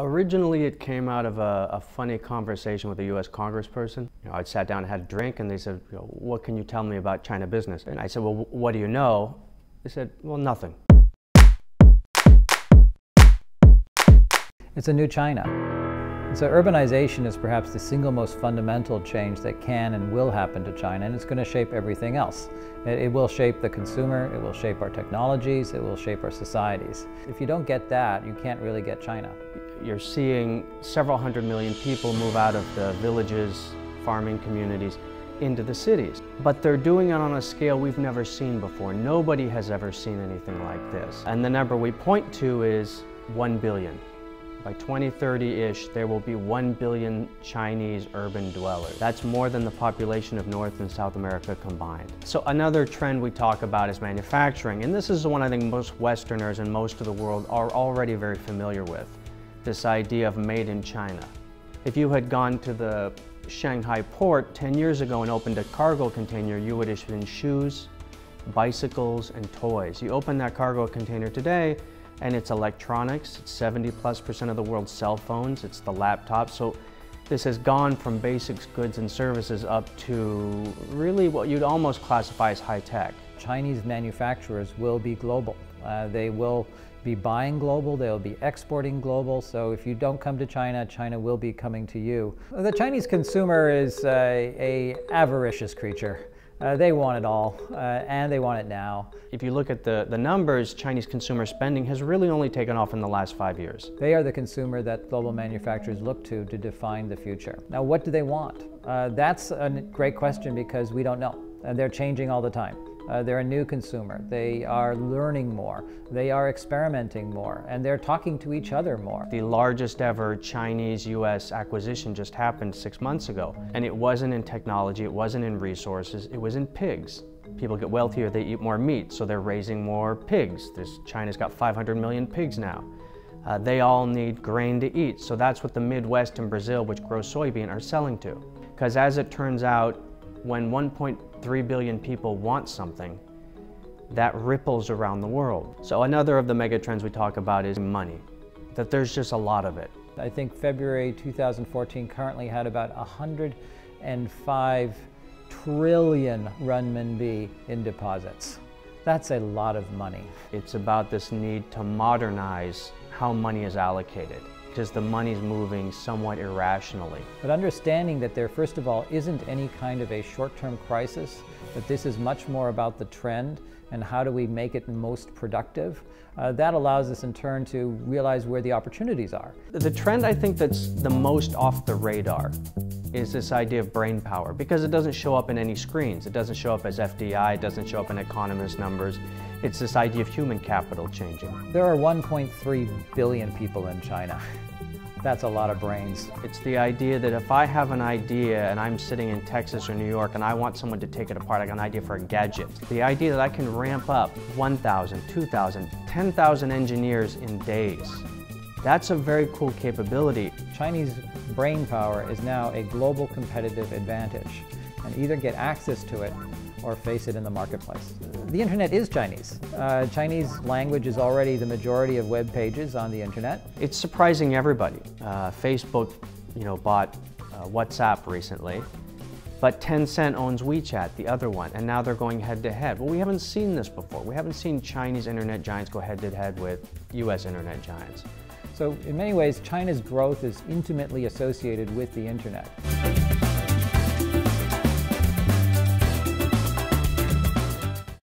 Originally, it came out of a funny conversation with a U.S. congressperson. I sat down and had a drink, and they said, "What can you tell me about China business?" And I said, "Well, what do you know?" They said, "Well, nothing." It's a new China. So urbanization is perhaps the single most fundamental change that can and will happen to China, and it's going to shape everything else. It will shape the consumer, it will shape our technologies, it will shape our societies. If you don't get that, you can't really get China. You're seeing several hundred million people move out of the villages, farming communities, into the cities. But they're doing it on a scale we've never seen before. Nobody has ever seen anything like this. And the number we point to is 1 billion. By 2030-ish, there will be 1 billion Chinese urban dwellers. That's more than the population of North and South America combined. So another trend we talk about is manufacturing, and this is the one I think most Westerners and most of the world are already very familiar with, this idea of made in China. If you had gone to the Shanghai port 10 years ago and opened a cargo container, you would have seen shoes, bicycles, and toys. You open that cargo container today, and it's electronics. It's 70+% of the world's cell phones. It's the laptops. So this has gone from basics, goods, and services up to really what you'd almost classify as high tech. Chinese manufacturers will be global. They will be buying global, they'll be exporting global, so if you don't come to China, China will be coming to you. The Chinese consumer is an avaricious creature. They want it all, and they want it now. If you look at the numbers, Chinese consumer spending has really only taken off in the last 5 years. They are the consumer that global manufacturers look to define the future. Now, what do they want? That's a great question because we don't know. They're changing all the time. They're a new consumer. They are learning more. They are experimenting more, and they're talking to each other more. The largest ever Chinese-US acquisition just happened 6 months ago, and it wasn't in technology, it wasn't in resources, it was in pigs. People get wealthier, they eat more meat, so they're raising more pigs. China's got 500 million pigs now. They all need grain to eat, so that's what the Midwest and Brazil, which grow soybean, are selling to. Because as it turns out, when 1.3 billion people want something, that ripples around the world. So another of the mega trends we talk about is money, that there's just a lot of it. I think February 2014 currently had about 105 trillion renminbi in deposits. That's a lot of money. It's about this need to modernize how money is allocated, because the money's moving somewhat irrationally. But understanding that there, first of all, isn't any kind of a short-term crisis, that this is much more about the trend and how do we make it most productive, that allows us in turn to realize where the opportunities are. The trend I think that's the most off the radar is this idea of brain power, because it doesn't show up in any screens. It doesn't show up as FDI, it doesn't show up in economist numbers. It's this idea of human capital changing. There are 1.3 billion people in China. That's a lot of brains. It's the idea that if I have an idea and I'm sitting in Texas or New York and I want someone to take it apart, I got an idea for a gadget. The idea that I can ramp up 1,000, 2,000, 10,000 engineers in days. That's a very cool capability. Chinese brain power is now a global competitive advantage, and either get access to it or face it in the marketplace. The internet is Chinese. Chinese language is already the majority of web pages on the internet. It's surprising everybody. Facebook, bought WhatsApp recently, but Tencent owns WeChat, the other one, and now they're going head to head. Well, we haven't seen this before. We haven't seen Chinese internet giants go head to head with US internet giants. So in many ways, China's growth is intimately associated with the internet.